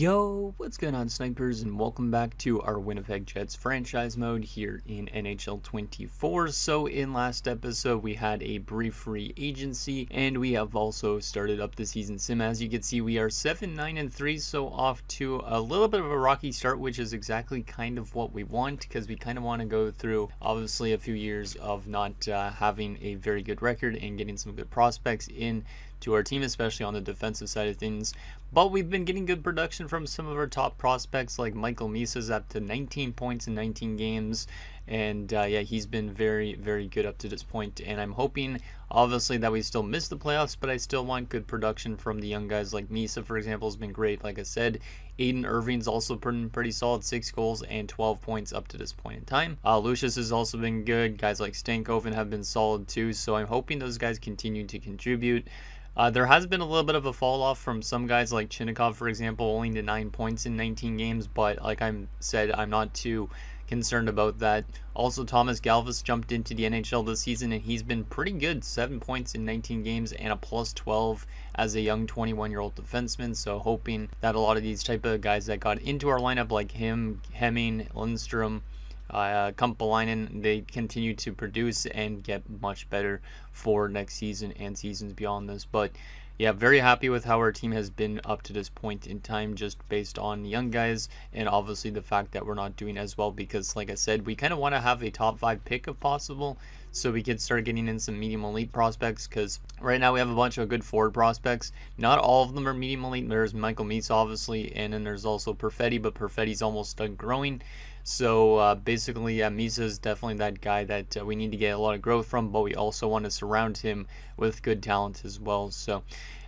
Yo, what's going on, snipers, and welcome back to our Winnipeg Jets franchise mode here in NHL 24. So in last episode we had a brief free agency, and we have also started up the season sim. As you can see, we are 7-9-3, so off to a little bit of a rocky start, which is exactly kind of what we want, because we kind of want to go through obviously a few years of not having a very good record and getting some good prospects in to our team, especially on the defensive side of things. But we've been getting good production from some of our top prospects, like Michael Misa's up to 19 points in 19 games. And yeah, he's been very, very good up to this point. And I'm hoping, obviously, that we still miss the playoffs, but I still want good production from the young guys. Like Misa, for example, has been great. Like I said, Aiden Irving's also been pretty solid, 6 goals and 12 points up to this point in time. Lucius has also been good. Guys like Stankoven have been solid too. So I'm hoping those guys continue to contribute. There has been a little bit of a fall off from some guys like Chinnikov, for example, only to 9 points in 19 games, but like I said, I'm not too concerned about that. Also, Thomas Galvis jumped into the NHL this season, and he's been pretty good, 7 points in 19 games and a plus 12 as a young 21-year-old defenseman. So hoping that a lot of these type of guys that got into our lineup, like him, Hemming, Lindstrom, Kumpalainen, they continue to produce and get much better for next season and seasons beyond this. But yeah, very happy with how our team has been up to this point in time, just based on young guys, and obviously the fact that we're not doing as well, because like I said, we kind of want to have a top 5 pick if possible, so we could start getting in some medium elite prospects, because right now we have a bunch of good forward prospects. Not all of them are medium elite. There's Michael Meese, obviously, and then there's also Perfetti, but Perfetti's almost done growing. So basically, yeah, Misa is definitely that guy that we need to get a lot of growth from, but we also want to surround him with good talent as well. So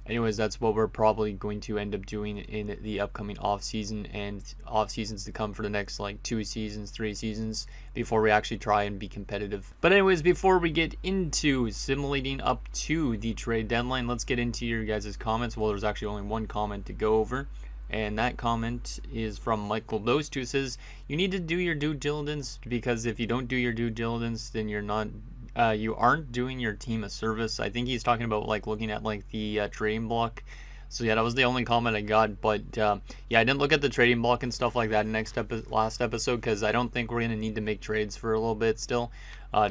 anyways, that's what we're probably going to end up doing in the upcoming off season and off seasons to come for the next like 2 seasons, 3 seasons before we actually try and be competitive. But anyways, before we get into simulating up to the trade deadline, let's get into your guys' comments. Well, there's actually only one comment to go over. And that comment is from Michael Dost, who says, you need to do your due diligence, because if you don't do your due diligence, then you aren't doing your team a service. I think he's talking about like looking at like the trading block. So yeah, that was the only comment I got. But yeah, I didn't look at the trading block and stuff like that last episode, because I don't think we're gonna need to make trades for a little bit still,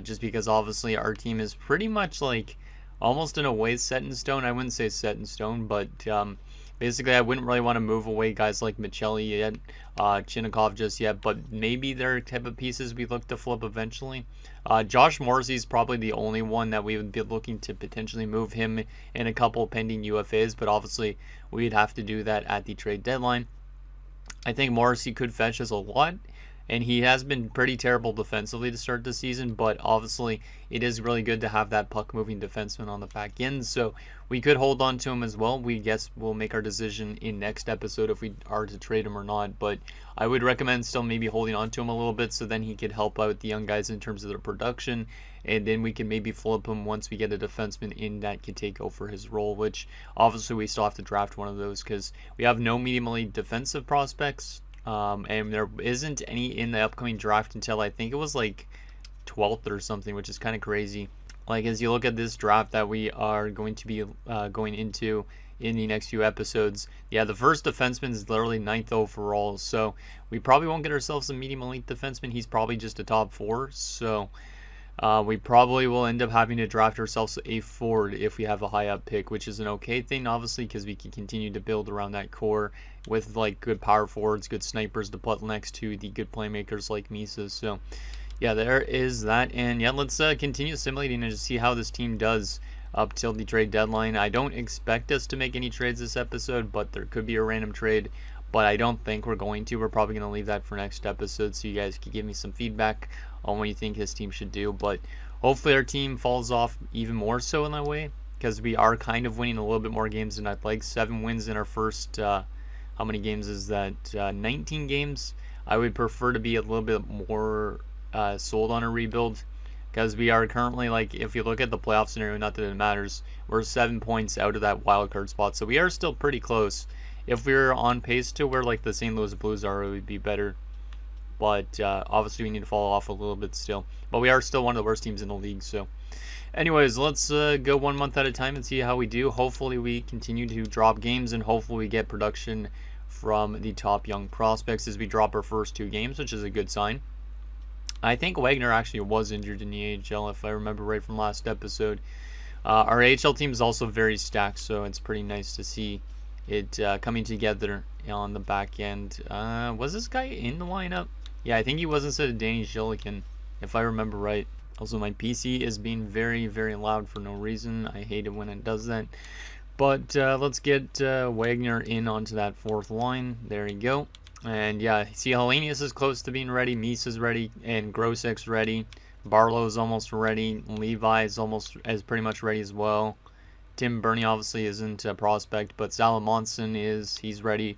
just because obviously our team is pretty much like almost in a way set in stone. I wouldn't say set in stone, but basically, I wouldn't really want to move away guys like Michelli yet, Chinnikov just yet, but maybe there are type of pieces we look to flip eventually. Josh Morrissey is probably the only one that we would be looking to potentially move him in a couple pending UFAs, but obviously we'd have to do that at the trade deadline. I think Morrissey could fetch us a lot, and he has been pretty terrible defensively to start the season, but obviously it is really good to have that puck-moving defenseman on the back end, so we could hold on to him as well. We guess we'll make our decision in next episode if we are to trade him or not, but I would recommend still maybe holding on to him a little bit, so then he could help out the young guys in terms of their production, and then we can maybe flip him once we get a defenseman in that can take over his role, which obviously we still have to draft one of those, because we have no medium elite defensive prospects. And there isn't any in the upcoming draft until I think it was like 12th or something, which is kind of crazy. Like, as you look at this draft that we are going to be going into in the next few episodes, yeah, the first defenseman is literally 9th overall, so we probably won't get ourselves a medium elite defenseman. He's probably just a top 4, so we probably will end up having to draft ourselves a forward if we have a high up pick, which is an okay thing, obviously, because we can continue to build around that core with like good power forwards, good snipers to put next to the good playmakers like Misa. So yeah, there is that. And yeah, let's continue simulating and just see how this team does up till the trade deadline. I don't expect us to make any trades this episode, but there could be a random trade, but I don't think we're going to. We're probably going to leave that for next episode, so you guys can give me some feedback on what you think his team should do. But hopefully our team falls off even more so in that way, because we are kind of winning a little bit more games than I'd like. 7 wins in our first, how many games is that? 19 games. I would prefer to be a little bit more sold on a rebuild, because we are currently, like, if you look at the playoff scenario, not that it matters, we're 7 points out of that wild card spot, so we are still pretty close. If we were on pace to where like the St. Louis Blues are, it would be better. But obviously we need to fall off a little bit still. But we are still one of the worst teams in the league. So anyways, let's go 1 month at a time and see how we do. Hopefully we continue to drop games, and hopefully we get production from the top young prospects as we drop our first 2 games, which is a good sign. I think Wagner actually was injured in the AHL, if I remember right from last episode. Our AHL team is also very stacked, so it's pretty nice to see it coming together on the back end. Was this guy in the lineup? Yeah, I think he was instead of Danny Zhilikin, if I remember right. Also, my PC is being very, very loud for no reason. I hate it when it does that. But let's get Wagner in onto that 4th line. There you go. And yeah, see, Hellenius is close to being ready. Mies is ready, and Grossek's ready. Barlow's almost ready. Levi is pretty much ready as well. Tim Burney obviously isn't a prospect, but Salamonson he's ready.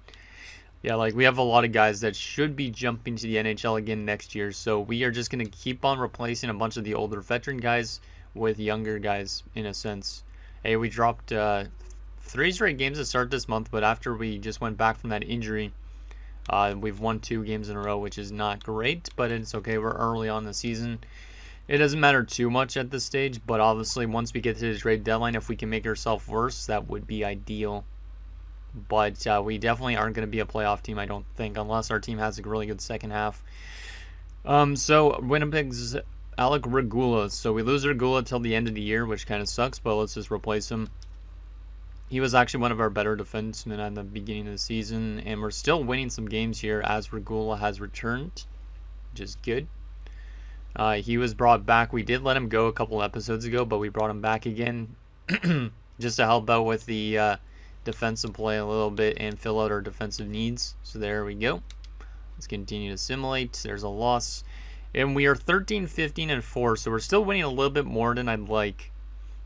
Yeah, like we have a lot of guys that should be jumping to the NHL again next year. So we are just going to keep on replacing a bunch of the older veteran guys with younger guys in a sense. Hey, we dropped 3 straight games to start this month, but after we just went back from that injury, we've won 2 games in a row, which is not great, but it's okay. We're early on the season. It doesn't matter too much at this stage, but obviously once we get to the trade deadline, if we can make ourselves worse, that would be ideal. But we definitely aren't going to be a playoff team, I don't think, unless our team has a really good second half. So Winnipeg's Alec Regula. So we lose Regula till the end of the year, which kind of sucks, but let's just replace him. He was actually one of our better defensemen at the beginning of the season, and we're still winning some games here as Regula has returned, which is good. He was brought back. We did let him go a couple episodes ago, but we brought him back again just to help out with the defensive play a little bit and fill out our defensive needs. So there we go. Let's continue to simulate. There's a loss. And we are 13, 15, and 4, so we're still winning a little bit more than I'd like.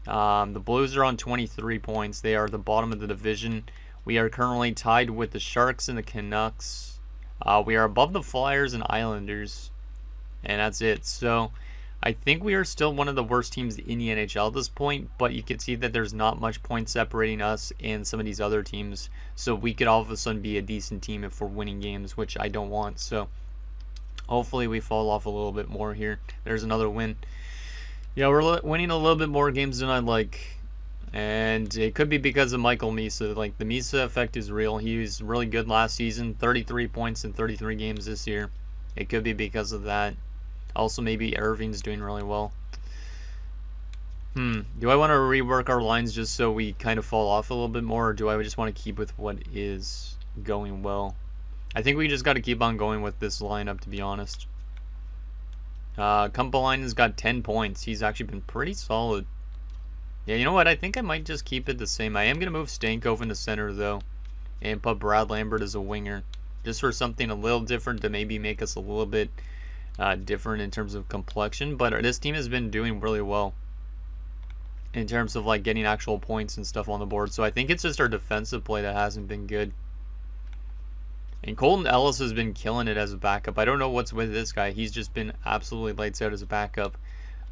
The Blues are on 23 points. They are the bottom of the division. We are currently tied with the Sharks and the Canucks. We are above the Flyers and Islanders. And that's it. So I think we are still one of the worst teams in the NHL at this point, but you can see that there's not much point separating us and some of these other teams. So we could all of a sudden be a decent team if we're winning games, which I don't want. So hopefully we fall off a little bit more here. There's another win. Yeah, we're winning a little bit more games than I'd like. And it could be because of Michael Misa. Like, the Misa effect is real. He was really good last season. 33 points in 33 games this year. It could be because of that. Also, maybe Irving's doing really well. Do I want to rework our lines just so we kind of fall off a little bit more, or do I just want to keep with what is going well? I think we just got to keep on going with this lineup, to be honest. Kumpalainen's got 10 points. He's actually been pretty solid. Yeah, you know what? I think I might just keep it the same. I am going to move Stanko in the center, though, and put Brad Lambert as a winger, just for something a little different to maybe make us a little bit different in terms of complexion. But this team has been doing really well in terms of like getting actual points and stuff on the board. So I think it's just our defensive play that hasn't been good. And Colton Ellis has been killing it as a backup. I don't know what's with this guy. He's just been absolutely lights out as a backup,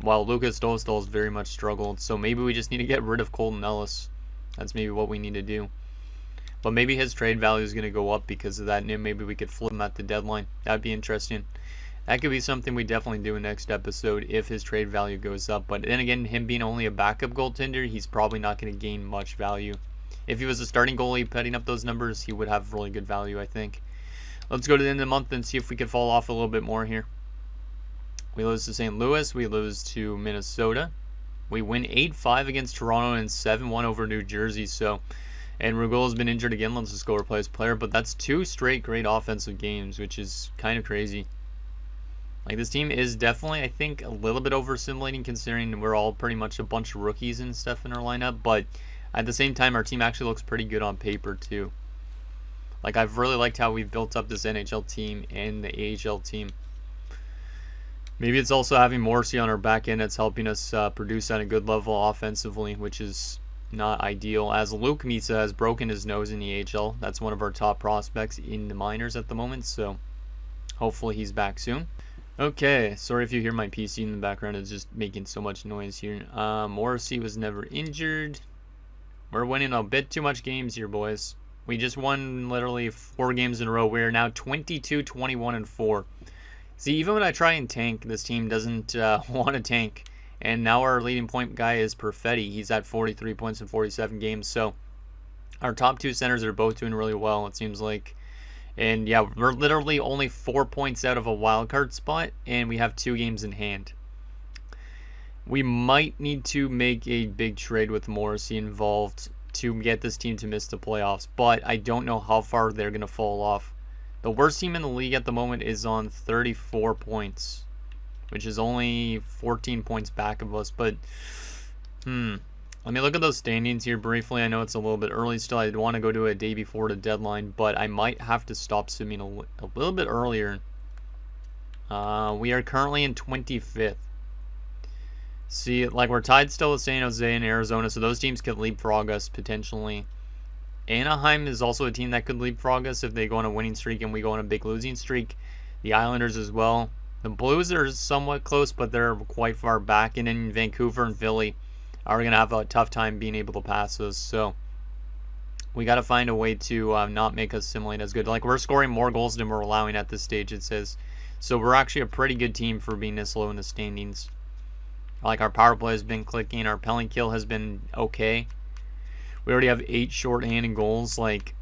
while Lucas Dostal has very much struggled. So maybe we just need to get rid of Colton Ellis. That's maybe what we need to do. But maybe his trade value is going to go up because of that, and maybe we could flip him at the deadline. That'd be interesting. That could be something we definitely do in next episode if his trade value goes up. But then again, him being only a backup goaltender, he's probably not going to gain much value. If he was a starting goalie putting up those numbers, he would have really good value, I think. Let's go to the end of the month and see if we can fall off a little bit more here. We lose to St. Louis. We lose to Minnesota. We win 8-5 against Toronto and 7-1 over New Jersey. And Regula's been injured again. Let's just go replace player. But that's 2 straight great offensive games, which is kind of crazy. Like, this team is definitely, I think, a little bit over-assimilating considering we're all pretty much a bunch of rookies and stuff in our lineup. But at the same time, our team actually looks pretty good on paper, too. Like, I've really liked how we've built up this NHL team and the AHL team. Maybe it's also having Morrissey on our back end that's helping us produce at a good level offensively, which is not ideal. As Luke Misa has broken his nose in the AHL. That's one of our top prospects in the minors at the moment, so hopefully he's back soon. Okay, sorry if you hear my PC in the background. It's just making so much noise here. Morrissey was never injured. We're winning a bit too much games here, boys. We just won literally 4 games in a row. We're now 22, 21, and 4. See, even when I try and tank, this team doesn't want to tank. And now our leading point guy is Perfetti. He's at 43 points in 47 games. So our top 2 centers are both doing really well. It seems like And yeah, we're literally only 4 points out of a wild card spot, and we have 2 games in hand. We might need to make a big trade with Morrissey involved to get this team to miss the playoffs, but I don't know how far they're going to fall off. The worst team in the league at the moment is on 34 points, which is only 14 points back of us, but let me look at those standings here briefly. I know it's a little bit early still. I'd want to go to a day before the deadline, but I might have to stop simming a little bit earlier. We are currently in 25th. See, like, we're tied still with San Jose and Arizona, so those teams could leapfrog us potentially. Anaheim is also a team that could leapfrog us if they go on a winning streak and we go on a big losing streak. The Islanders as well. The Blues are somewhat close, but they're quite far back. And then Vancouver and Philly are going to have a tough time being able to pass us. So we got to find a way to not make us simulate as good. Like, we're scoring more goals than we're allowing at this stage, it says. So we're actually a pretty good team for being this low in the standings. Like, our power play has been clicking. Our penalty kill has been okay. We already have 8 shorthanded goals. Like,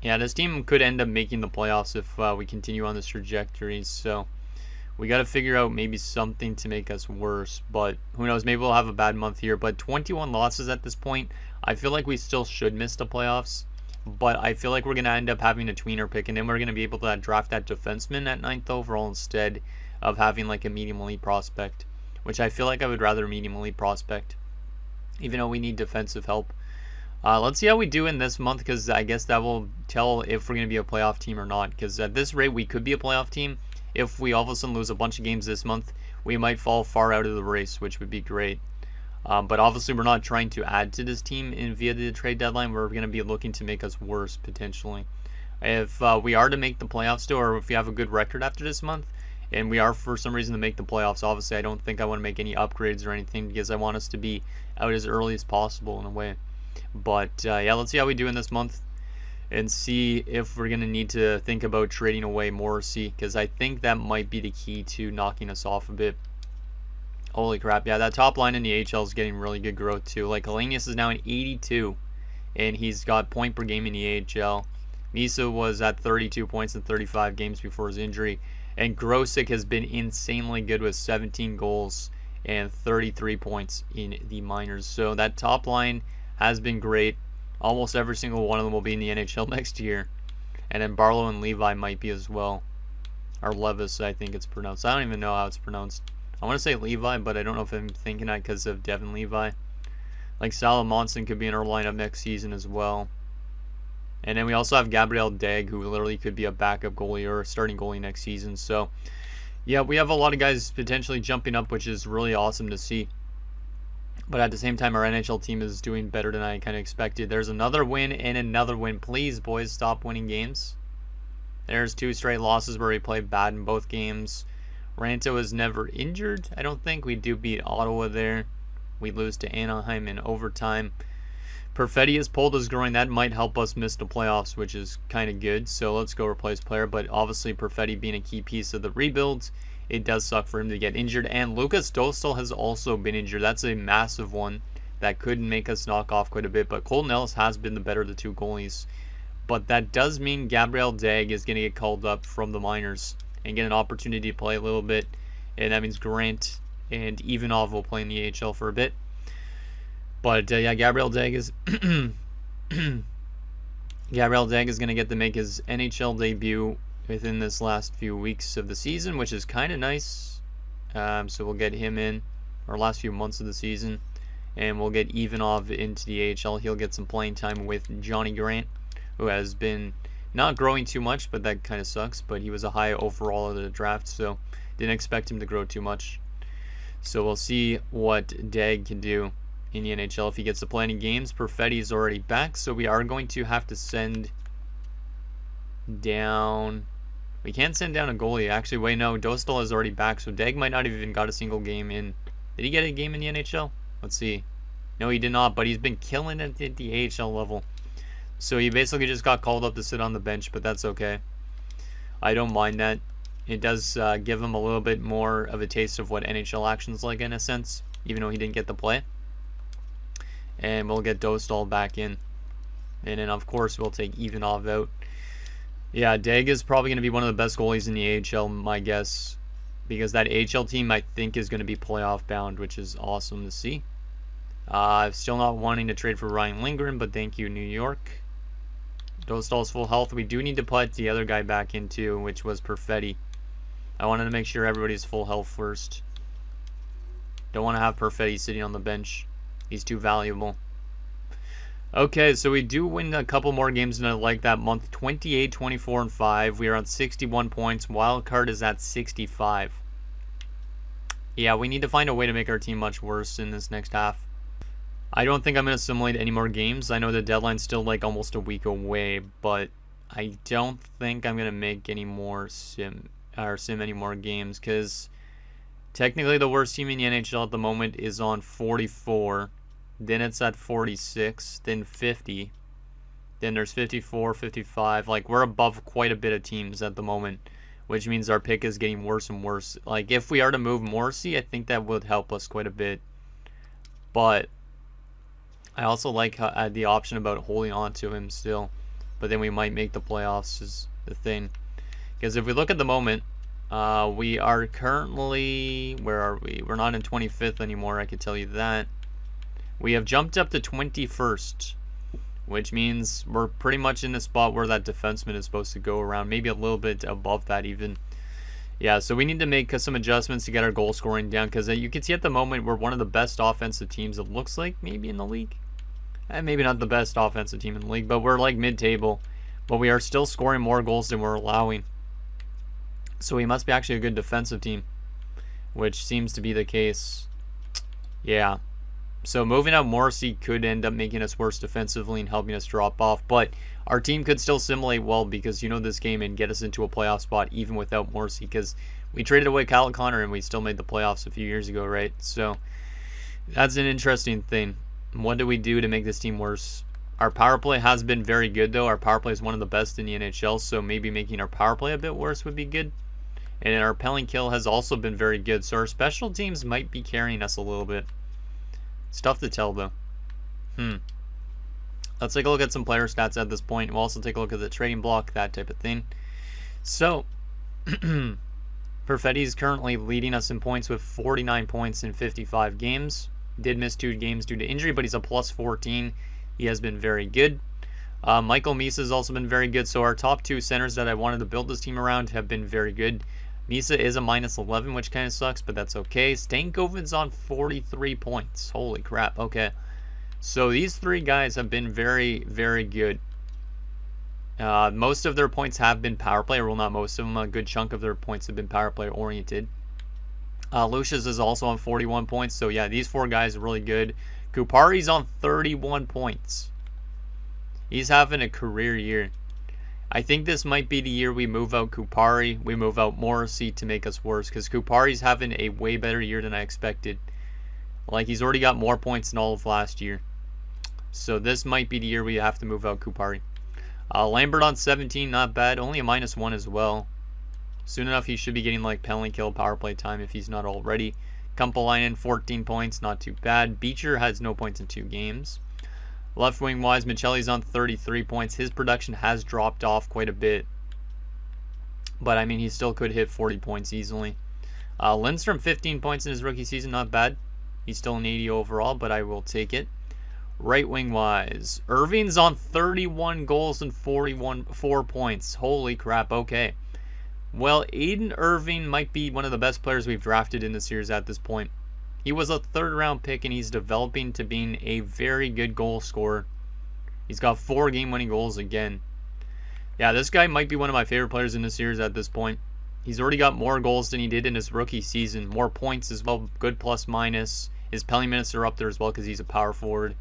yeah, this team could end up making the playoffs if we continue on this trajectory. So we got to figure out maybe something to make us worse. But who knows? Maybe we'll have a bad month here. But 21 losses at this point. I feel like we still should miss the playoffs. But I feel like we're going to end up having a tweener pick. And then we're going to be able to draft that defenseman at 9th overall instead of having like a medium elite prospect. Which I feel like I would rather medium elite prospect. Even though we need defensive help. Let's see how we do in this month, because I guess that will tell if we're going to be a playoff team or not. Because at this rate, we could be a playoff team. If we all of a sudden lose a bunch of games this month, we might fall far out of the race, which would be great. But obviously, we're not trying to add to this team via the trade deadline. We're going to be looking to make us worse, potentially. If we are to make the playoffs still, or if we have a good record after this month, and we are for some reason to make the playoffs, obviously, I don't think I want to make any upgrades or anything, because I want us to be out as early as possible in a way. But yeah, let's see how we do in this month and see if we're going to need to think about trading away Morrissey, because I think that might be the key to knocking us off a bit. Holy crap, yeah, that top line in the AHL is getting really good growth too. Like, Kalenius is now in 82, and he's got point per game in the AHL. Misa was at 32 points in 35 games before his injury, and Grosek has been insanely good with 17 goals and 33 points in the minors. So that top line has been great. Almost every single one of them will be in the NHL next year. And then Barlow and Levi might be as well. Or Levis, I think it's pronounced. I don't even know how it's pronounced. I want to say Levi, but I don't know if I'm thinking that because of Devin Levi. Like, Salamonson could be in our lineup next season as well. And then we also have Gabriel Dag, who literally could be a backup goalie or a starting goalie next season. So, yeah, we have a lot of guys potentially jumping up, which is really awesome to see. But at the same time, our NHL team is doing better than I kind of expected. There's another win and another win. Please, boys, stop winning games. There's 2 straight losses where we played bad in both games. Ranto is never injured, I don't think. We do beat Ottawa there. We lose to Anaheim in overtime. Perfetti has pulled his groin. That might help us miss the playoffs, which is kind of good. So let's go replace player. But obviously, Perfetti being a key piece of the rebuild, it does suck for him to get injured. And Lucas Dostal has also been injured. That's a massive one that could make us knock off quite a bit. But Colton Ellis has been the better of the 2 goalies. But that does mean Gabriel Dag is going to get called up from the minors and get an opportunity to play a little bit. And that means Grant and Ivanov will play in the AHL for a bit. But yeah, Gabriel Dag is Gabriel Dag is going to get to make his NHL debut within this last few weeks of the season, which is kind of nice. So we'll get him in our last few months of the season, and we'll get Ivanov into the AHL. He'll get some playing time with Johnny Grant, who has been not growing too much, but that kind of sucks. But he was a high overall of the draft, so didn't expect him to grow too much. So we'll see what Dag can do in the NHL if he gets to play any games. Perfetti is already back, so we are going to have to send down... We can't send down a goalie. Actually, wait, no. Dostal is already back, so Dag might not have even got a single game in. Did he get a game in the NHL? Let's see. No, he did not, but he's been killing it at the AHL level. So he basically just got called up to sit on the bench, but that's okay. I don't mind that. It does give him a little bit more of a taste of what NHL action's like, in a sense, even though he didn't get to play. And we'll get Dostal back in. And then, of course, we'll take Ivanov out. Yeah, Dag is probably going to be one of the best goalies in the AHL, my guess. Because that AHL team, I think, is going to be playoff bound, which is awesome to see. I'm still not wanting to trade for Ryan Lindgren, but thank you, New York. Dostal's full health. We do need to put the other guy back in, too, which was Perfetti. I wanted to make sure everybody's full health first. Don't want to have Perfetti sitting on the bench. He's too valuable. Okay, so we do win a couple more games than I like that month. 28, 24, and 5. We are on 61 points. Wild card is at 65. Yeah, we need to find a way to make our team much worse in this next half. I don't think I'm going to simulate any more games. I know the deadline's still like almost a week away, but I don't think I'm going to make any more sim any more games, because technically the worst team in the NHL at the moment is on 44. Then it's at 46, then 50. Then there's 54, 55. Like, we're above quite a bit of teams at the moment, which means our pick is getting worse and worse. Like, if we are to move Morrissey, I think that would help us quite a bit. But I also like the option about holding on to him still. But then we might make the playoffs is the thing. Because if we look at the moment, we are currently... Where are we? We're not in 25th anymore, I can tell you that. We have jumped up to 21st, which means we're pretty much in the spot where that defenseman is supposed to go around, maybe a little bit above that even. Yeah, so we need to make some adjustments to get our goal scoring down, because you can see at the moment we're one of the best offensive teams, it looks like, maybe in the league. Maybe not the best offensive team in the league, but we're like mid-table. But we are still scoring more goals than we're allowing. So we must be actually a good defensive team, which seems to be the case. Yeah. So moving out Morrissey could end up making us worse defensively and helping us drop off. But our team could still simulate well, because you know this game, and get us into a playoff spot even without Morrissey. Because we traded away Kyle Connor and we still made the playoffs a few years ago, right? So that's an interesting thing. What do we do to make this team worse? Our power play has been very good, though. Our power play is one of the best in the NHL, so maybe making our power play a bit worse would be good. And our penalty kill has also been very good, so our special teams might be carrying us a little bit. It's tough to tell, though. Let's take a look at some player stats at this point. We'll also take a look at the trading block, that type of thing. So, Perfetti is currently leading us in points with 49 points in 55 games. Did miss 2 games due to injury, but he's a plus 14. He has been very good. Michael Misa has also been very good. So our top 2 centers that I wanted to build this team around have been very good. Misa is a minus 11, which kind of sucks, but that's okay. Stankoven's on 43 points. Holy crap. Okay. So these 3 guys have been very, very good. Most of their points have been power play, or well, not most of them. A good chunk of their points have been power play oriented. Lucius is also on 41 points. So yeah, these 4 guys are really good. Kupari's on 31 points. He's having a career year. I think this might be the year we move out Kupari, we move out Morrissey to make us worse, because Kupari's having a way better year than I expected. Like, he's already got more points than all of last year. So this might be the year we have to move out Kupari. Lambert on 17, not bad. Only a minus 1 as well. Soon enough, he should be getting like penalty kill, power play time if he's not already. Kumpalainen, 14 points, not too bad. Beecher has no points in 2 games. Left wing wise, Michelli's on 33 points. His production has dropped off quite a bit, but I mean, he still could hit 40 points easily. Lindstrom, 15 points in his rookie season, not bad. He's still an 80 overall, but I will take it. Right wing wise, Irving's on 31 goals and 4 points. Holy crap, okay. Well, Aiden Irving might be one of the best players we've drafted in the series at this point. He was a 3rd round pick, and he's developing to being a very good goal scorer. He's got 4 game-winning goals again. Yeah, this guy might be one of my favorite players in the series at this point. He's already got more goals than he did in his rookie season. More points as well, good plus-minus. His penalty minutes are up there as well because he's a power forward.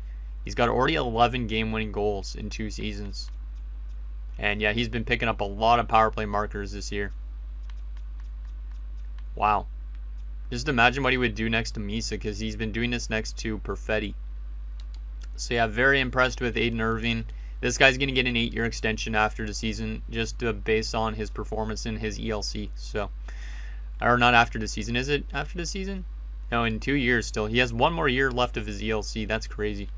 He's got already 11 game-winning goals in 2 seasons. And yeah, he's been picking up a lot of power play markers this year. Wow. Just imagine what he would do next to Misa, because he's been doing this next to Perfetti. So yeah, very impressed with Aiden Irving. This guy's going to get an 8-year extension after the season, just based on his performance in his ELC. So, or not after the season. Is it after the season? No, in 2 years still. He has 1 more year left of his ELC. That's crazy.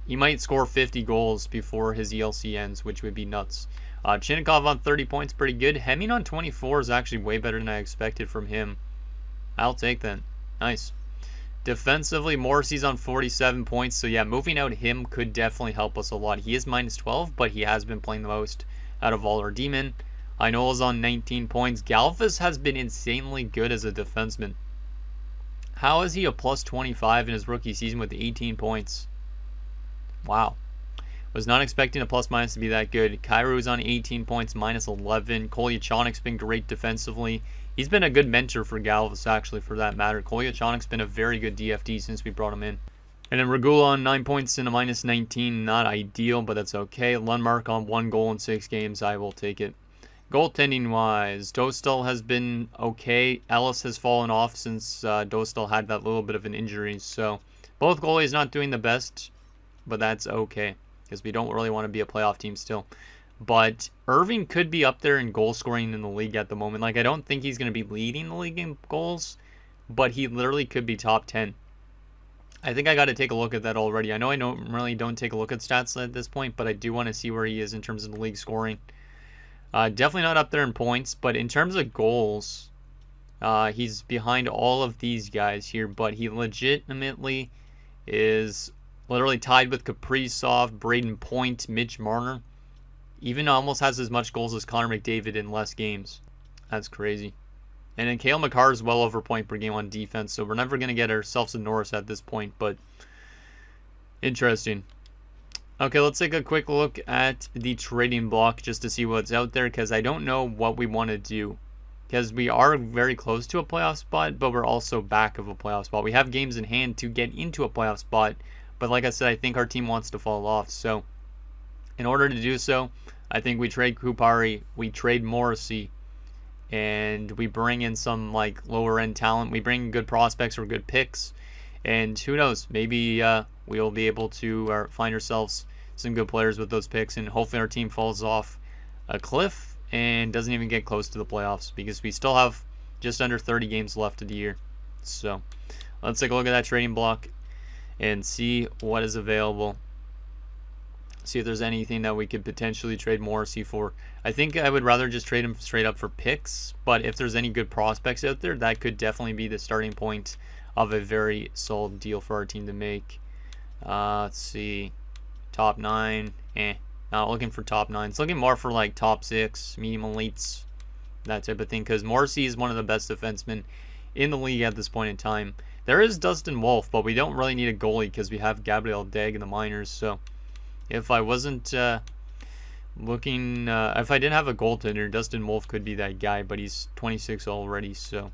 He might score 50 goals before his ELC ends, which would be nuts. Chinnikov on 30 points, pretty good. Hemming on 24 is actually way better than I expected from him. I'll take that. Nice. Defensively, Morrissey's on 47 points, so yeah, moving out him could definitely help us a lot. He is minus 12, but he has been playing the most out of all our D-men. Ainola's on 19 points. Galvas has been insanely good as a defenseman. How is he a plus 25 in his rookie season with 18 points? Wow. Was not expecting a plus-minus to be that good. Kairou's on 18 points, minus 11. Kolyachonik's been great defensively. He's been a good mentor for Galvas, actually, for that matter. Kolyachonik's been a very good DFD since we brought him in. And then Regula on 9 points and a minus 19. Not ideal, but that's okay. Lundmark on 1 goal in 6 games. I will take it. Goaltending-wise, Dostal has been okay. Ellis has fallen off since Dostal had that little bit of an injury. So both goalies not doing the best, but that's okay, because we don't really want to be a playoff team still. But Irving could be up there in goal scoring in the league at the moment. Like, I don't think he's going to be leading the league in goals, but he literally could be top 10. I think I got to take a look at that already. I know I don't take a look at stats at this point, but I do want to see where he is in terms of the league scoring. Definitely not up there in points, but in terms of goals, he's behind all of these guys here, but he legitimately is literally tied with Kaprizov, Braden Point, Mitch Marner. Even almost has as much goals as Connor McDavid in less games. That's crazy. And then Cale Makar is well over point per game on defense, so we're never going to get ourselves a Norris at this point, but interesting. Okay, let's take a quick look at the trading block just to see what's out there, because I don't know what we want to do. Because we are very close to a playoff spot, but we're also back of a playoff spot. We have games in hand to get into a playoff spot, but like I said, I think our team wants to fall off, so in order to do so, I think we trade Kupari, we trade Morrissey, and we bring in some like lower end talent. We bring good prospects or good picks, and who knows, maybe we'll be able to find ourselves some good players with those picks, and hopefully our team falls off a cliff and doesn't even get close to the playoffs, because we still have just under 30 games left of the year. So let's take a look at that trading block and see what is available. See if there's anything that we could potentially trade Morrissey for. I think I would rather just trade him straight up for picks, but if there's any good prospects out there, that could definitely be the starting point of a very solid deal for our team to make. Let's see. Top 9. Not looking for top 9. It's looking more for like top 6, medium elites, that type of thing, because Morrissey is one of the best defensemen in the league at this point in time. There is Dustin Wolf, but we don't really need a goalie because we have Gabriel Degg in the minors, so if I wasn't looking, if I didn't have a goaltender, Dustin Wolf could be that guy, but he's 26 already, so.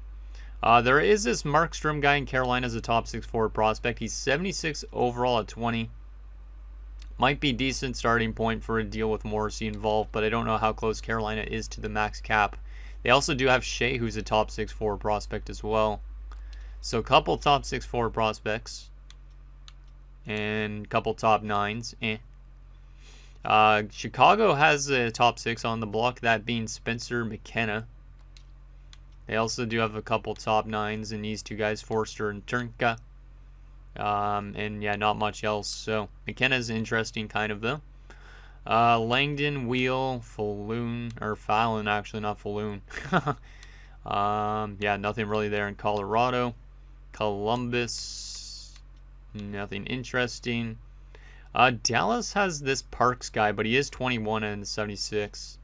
There is this Markstrom guy in Carolina as a top 6 forward prospect. He's 76 overall at 20. Might be decent starting point for a deal with Morrissey involved, but I don't know how close Carolina is to the max cap. They also do have Shea, who's a top 6 forward prospect as well. So a couple top 6 forward prospects. And a couple top 9s. Chicago has a top 6 on the block, that being Spencer McKenna. They also do have a couple top 9s in these two guys, Forster and Turnka. And yeah, not much else. So McKenna's interesting kind of though. Langdon, Wheel, Falloon, or Fallon actually, not Falloon. Yeah, nothing really there in Colorado. Columbus, nothing interesting. Dallas has this Parks guy, but he is 21 and 76.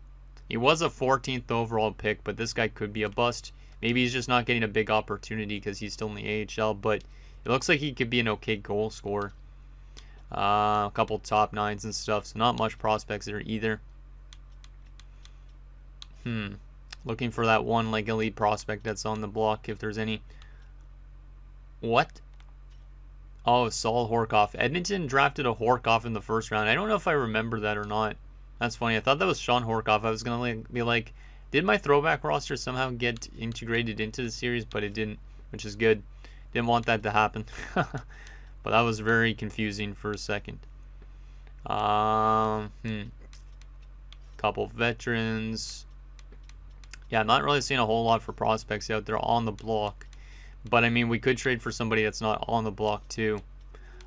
He was a 14th overall pick, but this guy could be a bust. Maybe he's just not getting a big opportunity because he's still in the AHL, but it looks like he could be an okay goal scorer. A couple top 9s and stuff, so not much prospects there either. Looking for that one like elite prospect that's on the block, if there's any. What? Oh, Saul Horkoff. Edmonton drafted a Horkoff in the first round. I don't know if I remember that or not. That's funny. I thought that was Sean Horkoff. I was going to be like, did my throwback roster somehow get integrated into the series? But it didn't, which is good. Didn't want that to happen. But that was very confusing for a second. Couple veterans. Yeah, I'm not really seeing a whole lot for prospects out there on the block. But I mean, we could trade for somebody that's not on the block too.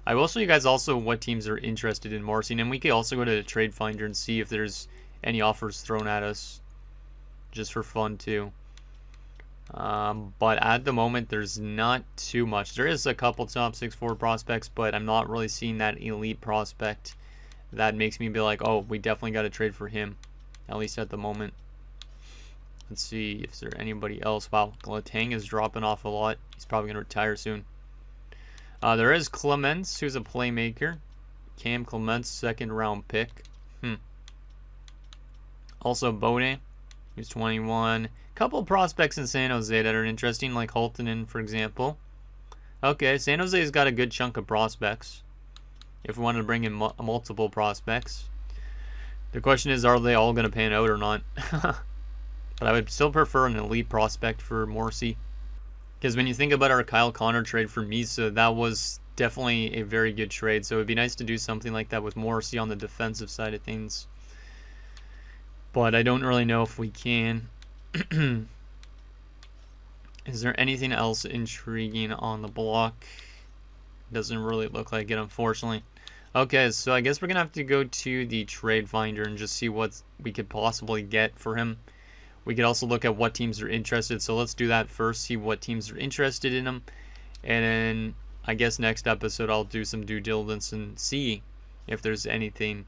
I will show you guys also what teams are interested in Morrissey, and we could also go to the trade finder and see if there's any offers thrown at us just for fun too. But at the moment, there's not too much. There is a couple top 6 forward prospects, but I'm not really seeing that elite prospect that makes me be like, oh, we definitely got to trade for him, at least at the moment. Let's see if there's anybody else. Wow, Letang is dropping off a lot. He's probably going to retire soon. There is Clements, who's a playmaker. Cam Clements, 2nd round pick. Also Bode, who's 21. Couple prospects in San Jose that are interesting, like Holtonen, for example. Okay, San Jose's got a good chunk of prospects. If we wanted to bring in multiple prospects. The question is, are they all going to pan out or not? But I would still prefer an elite prospect for Morrissey. Because when you think about our Kyle Connor trade for Misa, that was definitely a very good trade. So it would be nice to do something like that with Morrissey on the defensive side of things. But I don't really know if we can. Is there anything else intriguing on the block? Doesn't really look like it, unfortunately. Okay, so I guess we're going to have to go to the trade finder and just see what we could possibly get for him. We could also look at what teams are interested. So let's do that first, see what teams are interested in him. And then I guess next episode I'll do some due diligence and see if there's anything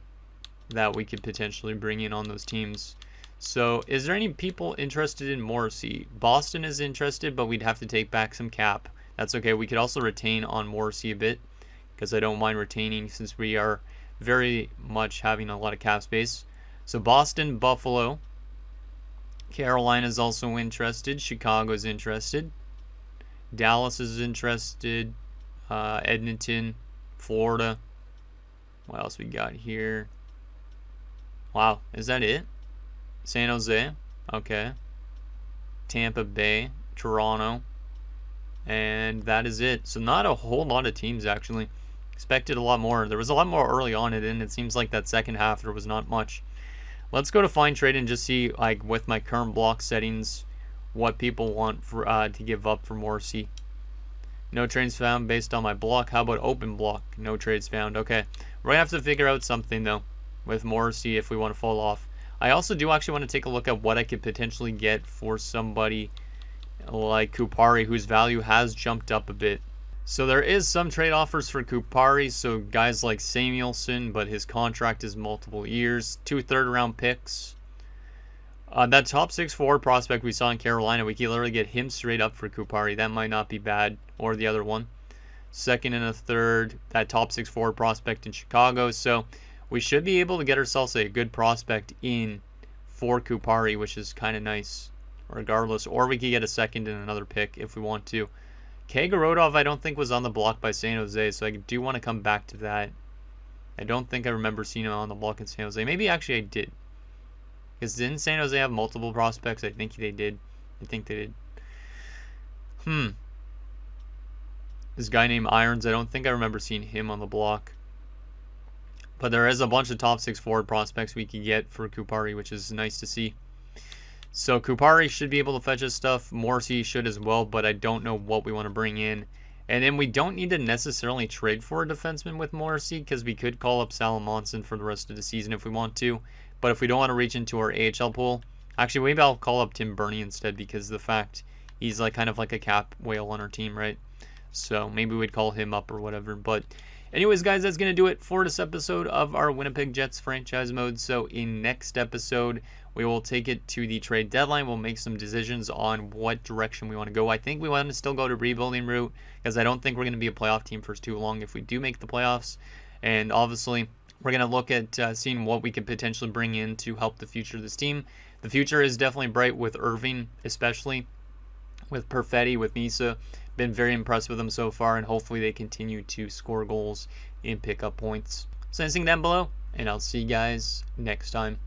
that we could potentially bring in on those teams. So is there any people interested in Morrissey? Boston is interested, but we'd have to take back some cap. That's okay. We could also retain on Morrissey a bit, because I don't mind retaining since we are very much having a lot of cap space. So Boston, Buffalo, Carolina is also interested. Chicago is interested. Dallas is interested. Edmonton, Florida. What else we got here? Wow, is that it? San Jose, okay. Tampa Bay, Toronto, and that is it. So not a whole lot of teams actually. Expected a lot more. There was a lot more early on, and it seems like that second half there was not much. Let's go to find trade and just see, like, with my current block settings, what people want for to give up for Morrissey. No trades found based on my block. How about open block? No trades found. Okay, we're gonna have to figure out something though with Morrissey if we want to fall off. I also do actually want to take a look at what I could potentially get for somebody like Kupari, whose value has jumped up a bit. So there is some trade offers for Kupari, so guys like Samuelson, but his contract is multiple years. 2 third-round picks. That top 6 forward prospect we saw in Carolina, we can literally get him straight up for Kupari. That might not be bad. Or the other one. 2nd and a 3rd, that top 6 forward prospect in Chicago. So we should be able to get ourselves a good prospect in for Kupari, which is kind of nice regardless. Or we could get a 2nd and another pick if we want to. Kagorodov I don't think was on the block by San Jose, so I do want to come back to that. I don't think I remember seeing him on the block in San Jose. Maybe actually I did. Because didn't San Jose have multiple prospects? I think they did. I think they did. This guy named Irons, I don't think I remember seeing him on the block. But there is a bunch of top 6 forward prospects we could get for Kupari, which is nice to see. So Kupari should be able to fetch his stuff. Morrissey should as well, but I don't know what we want to bring in. And then we don't need to necessarily trade for a defenseman with Morrissey, because we could call up Salamonson for the rest of the season if we want to. But if we don't want to reach into our AHL pool, actually maybe I'll call up Tim Burney instead, because of the fact he's like kind of like a cap whale on our team, right? So maybe we'd call him up or whatever. But anyways, guys, that's going to do it for this episode of our Winnipeg Jets franchise mode. So in next episode, we will take it to the trade deadline. We'll make some decisions on what direction we want to go. I think we want to still go to rebuilding route, because I don't think we're going to be a playoff team for too long if we do make the playoffs. And obviously, we're going to look at seeing what we could potentially bring in to help the future of this team. The future is definitely bright with Irving, especially with Perfetti, with Misa. Been very impressed with them so far, and hopefully they continue to score goals and pick up points. So anything down below, and I'll see you guys next time.